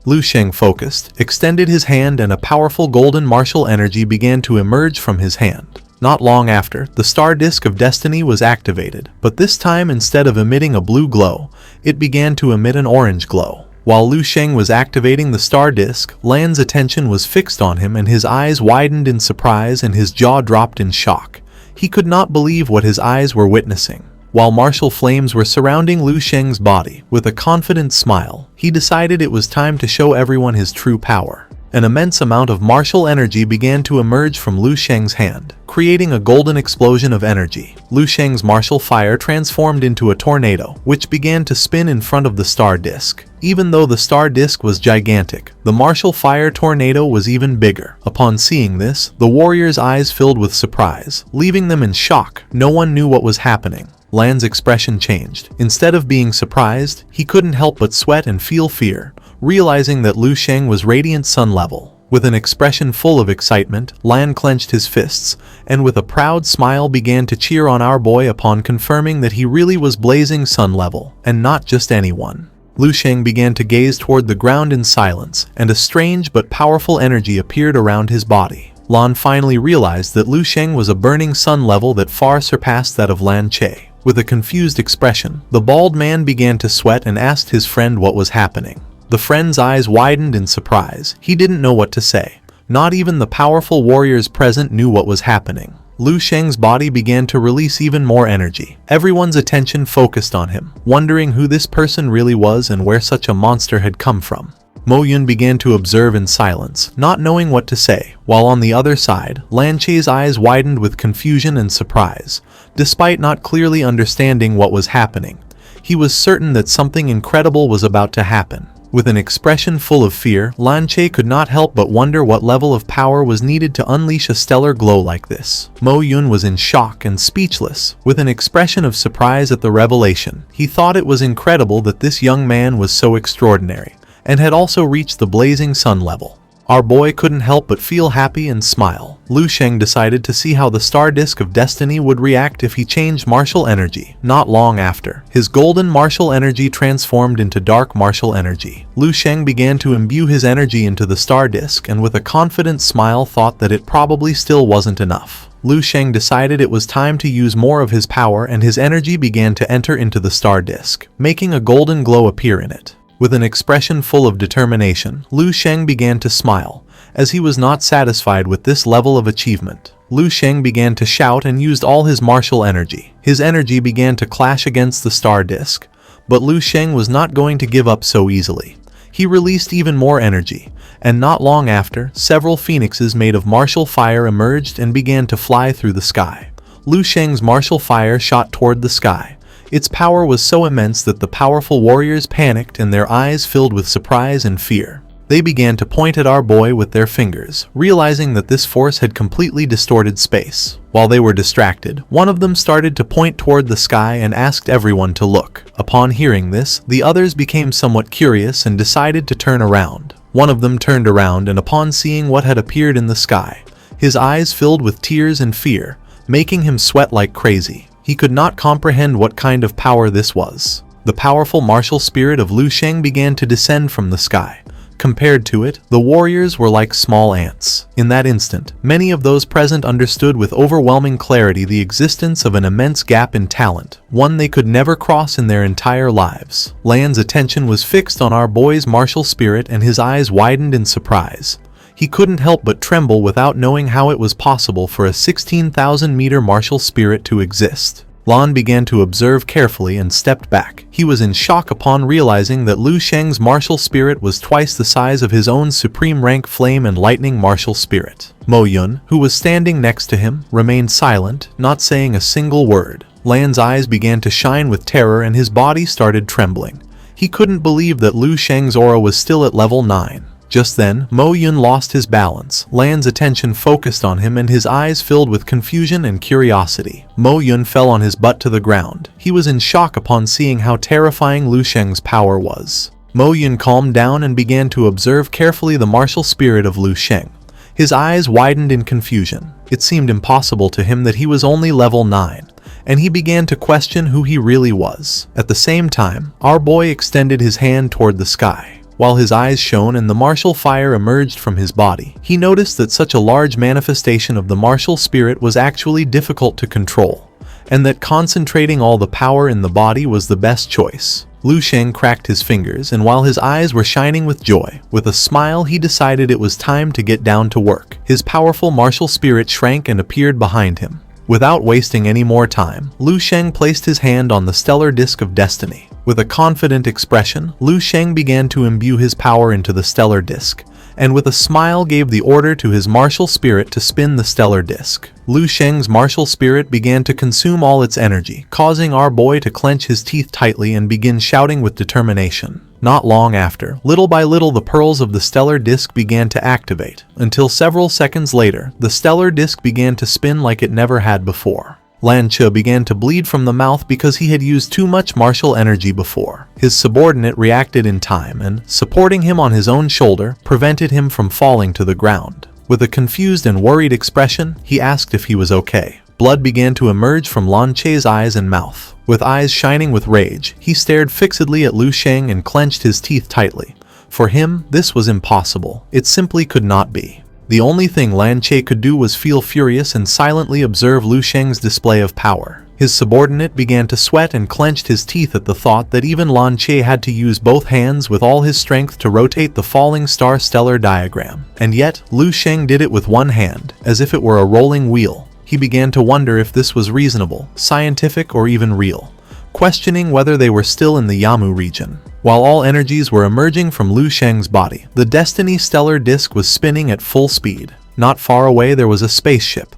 Lu Sheng focused, extended his hand, and a powerful golden martial energy began to emerge from his hand. Not long after, the star disk of destiny was activated, but this time instead of emitting a blue glow, it began to emit an orange glow. While Lu Sheng was activating the star disk, Lan's attention was fixed on him and his eyes widened in surprise and his jaw dropped in shock. He could not believe what his eyes were witnessing. While martial flames were surrounding Lu Sheng's body, with a confident smile, he decided it was time to show everyone his true power. An immense amount of martial energy began to emerge from Lu Sheng's hand, creating a golden explosion of energy. Lu Sheng's martial fire transformed into a tornado, which began to spin in front of the star disk. Even though the star disk was gigantic, the martial fire tornado was even bigger. Upon seeing this, the warriors' eyes filled with surprise, leaving them in shock. No one knew what was happening. Lan's expression changed. Instead of being surprised, he couldn't help but sweat and feel fear, realizing that Lu Sheng was radiant sun level. With an expression full of excitement, Lan clenched his fists, and with a proud smile began to cheer on our boy upon confirming that he really was blazing sun level, and not just anyone. Lu Sheng began to gaze toward the ground in silence, and a strange but powerful energy appeared around his body. Lan finally realized that Lu Sheng was a burning sun level that far surpassed that of Lanche. With a confused expression, the bald man began to sweat and asked his friend what was happening. The friend's eyes widened in surprise. He didn't know what to say. Not even the powerful warriors present knew what was happening. Lu Sheng's body began to release even more energy. Everyone's attention focused on him, wondering who this person really was and where such a monster had come from. Mo Yun began to observe in silence, not knowing what to say, while on the other side, Lanche's eyes widened with confusion and surprise. Despite not clearly understanding what was happening, he was certain that something incredible was about to happen. With an expression full of fear, Lanche could not help but wonder what level of power was needed to unleash a stellar glow like this. Mo Yun was in shock and speechless, with an expression of surprise at the revelation. He thought it was incredible that this young man was so extraordinary, and had also reached the blazing sun level. Our boy couldn't help but feel happy and smile. Lu Sheng decided to see how the star disk of destiny would react if he changed martial energy. Not long after, his golden martial energy transformed into dark martial energy. Lu Sheng began to imbue his energy into the star disk and with a confident smile thought that it probably still wasn't enough. Lu Sheng decided it was time to use more of his power and his energy began to enter into the star disk, making a golden glow appear in it. With an expression full of determination, Lu Sheng began to smile, as he was not satisfied with this level of achievement. Lu Sheng began to shout and used all his martial energy. His energy began to clash against the star disk, but Lu Sheng was not going to give up so easily. He released even more energy, and not long after, several phoenixes made of martial fire emerged and began to fly through the sky. Lu Sheng's martial fire shot toward the sky. Its power was so immense that the powerful warriors panicked and their eyes filled with surprise and fear. They began to point at our boy with their fingers, realizing that this force had completely distorted space. While they were distracted, one of them started to point toward the sky and asked everyone to look. Upon hearing this, the others became somewhat curious and decided to turn around. One of them turned around and upon seeing what had appeared in the sky, his eyes filled with tears and fear, making him sweat like crazy. He could not comprehend what kind of power this was. The powerful martial spirit of Lu Sheng began to descend from the sky. Compared to it, the warriors were like small ants. In that instant, many of those present understood with overwhelming clarity the existence of an immense gap in talent, one they could never cross in their entire lives. Lan's attention was fixed on our boy's martial spirit and his eyes widened in surprise. He couldn't help but tremble without knowing how it was possible for a 16,000-meter martial spirit to exist. Lan began to observe carefully and stepped back. He was in shock upon realizing that Lu Sheng's martial spirit was twice the size of his own supreme rank flame and lightning martial spirit. Mo Yun, who was standing next to him, remained silent, not saying a single word. Lan's eyes began to shine with terror and his body started trembling. He couldn't believe that Lu Sheng's aura was still at level 9. Just then, Mo Yun lost his balance. Lan's attention focused on him and his eyes filled with confusion and curiosity. Mo Yun fell on his butt to the ground. He was in shock upon seeing how terrifying Lu Sheng's power was. Mo Yun calmed down and began to observe carefully the martial spirit of Lu Sheng. His eyes widened in confusion. It seemed impossible to him that he was only level 9, and he began to question who he really was. At the same time, our boy extended his hand toward the sky. While his eyes shone and the martial fire emerged from his body, he noticed that such a large manifestation of the martial spirit was actually difficult to control, and that concentrating all the power in the body was the best choice. Shang cracked his fingers, and while his eyes were shining with joy, with a smile he decided it was time to get down to work. His powerful martial spirit shrank and appeared behind him. Without wasting any more time, Shang placed his hand on the stellar disc of destiny. With a confident expression, Shang began to imbue his power into the stellar disc, and with a smile gave the order to his martial spirit to spin the stellar disc. Shang's martial spirit began to consume all its energy, causing our boy to clench his teeth tightly and begin shouting with determination. Not long after, little by little the pearls of the stellar disc began to activate, until several seconds later, the stellar disc began to spin like it never had before. Lanche began to bleed from the mouth because he had used too much martial energy before. His subordinate reacted in time and, supporting him on his own shoulder, prevented him from falling to the ground. With a confused and worried expression, he asked if he was okay. Blood began to emerge from Lanche's eyes and mouth. With eyes shining with rage, he stared fixedly at Shang and clenched his teeth tightly. For him, this was impossible. It simply could not be. The only thing Lanche could do was feel furious and silently observe Shang's display of power. His subordinate began to sweat and clenched his teeth at the thought that even Lanche had to use both hands with all his strength to rotate the falling star stellar diagram. And yet, Shang did it with one hand, as if it were a rolling wheel. He began to wonder if this was reasonable, scientific, or even real, questioning whether they were still in the Yamu region. While all energies were emerging from Shang's body, the Destiny stellar disc was spinning at full speed. Not far away there was a spaceship.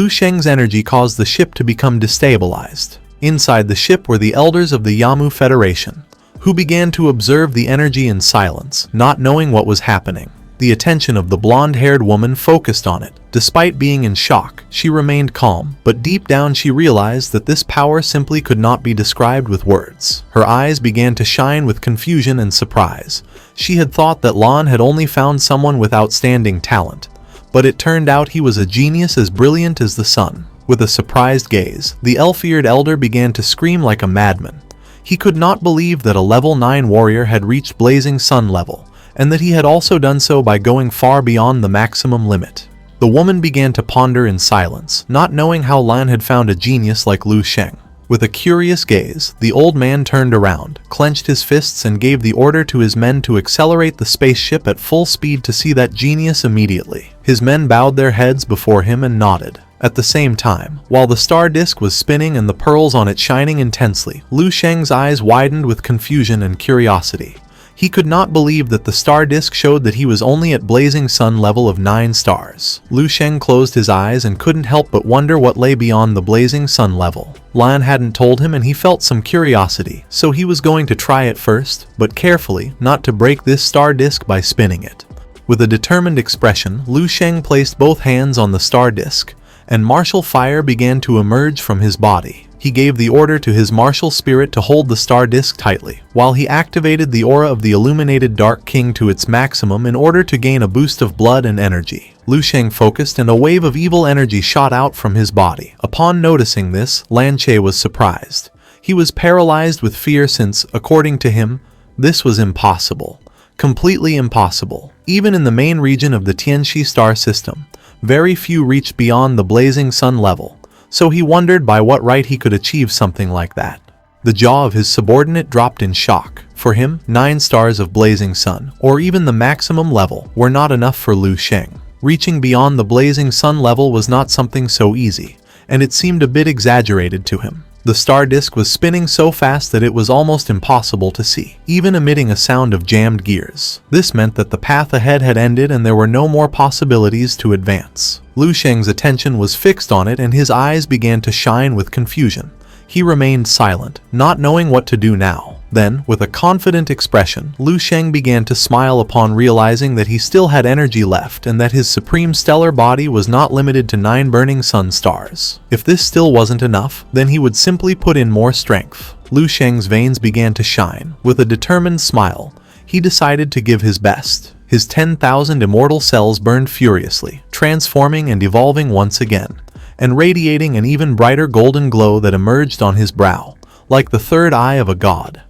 Shang's energy caused the ship to become destabilized. Inside the ship were the elders of the Yamu Federation, who began to observe the energy in silence, not knowing what was happening. The attention of the blonde-haired woman focused on it. Despite being in shock, she remained calm, but deep down she realized that this power simply could not be described with words. Her eyes began to shine with confusion and surprise. She had thought that Lan had only found someone with outstanding talent, but it turned out he was a genius as brilliant as the sun. With a surprised gaze, the elf-eared elder began to scream like a madman. He could not believe that a level 9 warrior had reached Blazing Sun level, and that he had also done so by going far beyond the maximum limit. The woman began to ponder in silence, not knowing how Lan had found a genius like Shang. With a curious gaze, the old man turned around, clenched his fists and gave the order to his men to accelerate the spaceship at full speed to see that genius immediately. His men bowed their heads before him and nodded. At the same time, while the star disk was spinning and the pearls on it shining intensely, Shang's eyes widened with confusion and curiosity. He could not believe that the star disk showed that he was only at Blazing Sun level of 9 stars. Shang closed his eyes and couldn't help but wonder what lay beyond the Blazing Sun level. Lan hadn't told him and he felt some curiosity, so he was going to try it first, but carefully, not to break this star disk by spinning it. With a determined expression, Shang placed both hands on the star disk, and martial fire began to emerge from his body. He gave the order to his martial spirit to hold the star disk tightly, while he activated the aura of the illuminated Dark King to its maximum in order to gain a boost of blood and energy. Shang focused and a wave of evil energy shot out from his body. Upon noticing this, Lanche was surprised. He was paralyzed with fear since, according to him, this was impossible. Completely impossible. Even in the main region of the Tianxi star system, very few reached beyond the Blazing Sun level. So he wondered by what right he could achieve something like that. The jaw of his subordinate dropped in shock. For him, 9 stars of Blazing Sun, or even the maximum level, were not enough for Shang. Reaching beyond the Blazing Sun level was not something so easy, and it seemed a bit exaggerated to him. The star disk was spinning so fast that it was almost impossible to see, even emitting a sound of jammed gears. This meant that the path ahead had ended and there were no more possibilities to advance. Shang's attention was fixed on it and his eyes began to shine with confusion. He remained silent, not knowing what to do now. Then, with a confident expression, Shang began to smile upon realizing that he still had energy left and that his supreme stellar body was not limited to 9 burning sun stars. If this still wasn't enough, then he would simply put in more strength. Shang's veins began to shine. With a determined smile, he decided to give his best. His 10,000 immortal cells burned furiously, transforming and evolving once again, and radiating an even brighter golden glow that emerged on his brow, like the third eye of a god.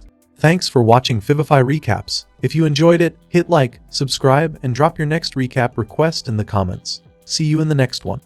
Thanks for watching Vivify Recaps. If you enjoyed it, hit like, subscribe, and drop your next recap request in the comments. See you in the next one.